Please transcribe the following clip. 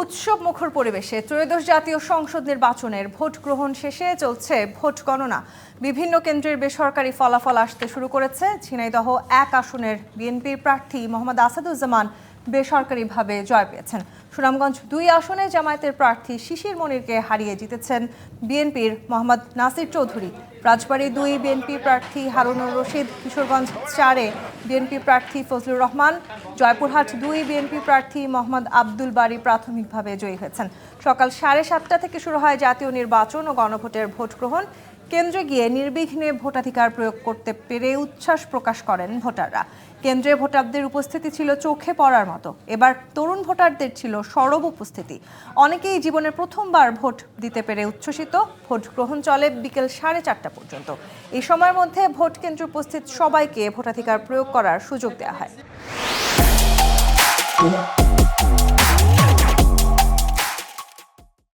উৎসব মুখর পরিবেশে ত্রয়োদশ জাতীয় সংসদ নির্বাচনের ভোট গ্রহণ শেষে চলছে ভোট গণনা। বিভিন্ন কেন্দ্রের বেসরকারি ফলাফল আসতে শুরু করেছে। ঝিনাইদহ 1 আসনের বিএনপির প্রার্থী মোহাম্মদ আসাদুজ্জামান বেসরকারিভাবে জয় পেয়েছেন। সুনামগঞ্জ 2 আসনে জামায়াতের প্রার্থী শিশির মনিরকে হারিয়ে জিতেছেন বিএনপির মোহাম্মদ নাসির চৌধুরী। রাজবাড়ী 2 বিএনপি প্রার্থী হারুনুর রশিদ, কিশোরগঞ্জ 4 বিএনপি প্রার্থী ফজলুর রহমান, জয়পুরহাট 2 বিএনপি প্রার্থী মোহাম্মদ আব্দুল বারী প্রাথমিকভাবে জয়ী হয়েছেন। সকাল 7:30টা থেকে শুরু হয় জাতীয় নির্বাচন ও গণভোটের ভোট গ্রহণ। কেন্দ্রে গিয়ে নির্বিঘ্নে ভোটাধিকার প্রয়োগ করতে পেরে উচ্ছ্বাস প্রকাশ করেন ভোটাররা। কেন্দ্রে ভোটারদের উপস্থিতি ছিল চোখে পড়ার মতো। এবার তরুণ ভোটারদের ছিল সরব উপস্থিতি। অনেকেই জীবনের প্রথমবার ভোট দিতে পেরে উচ্ছ্বসিত। ভোট গ্রহণ চলে বিকেল 4:30টা পর্যন্ত। এই সময়ের মধ্যে ভোট কেন্দ্রে উপস্থিত সবাইকে ভোটাধিকার প্রয়োগ করার সুযোগ দেওয়া হয়।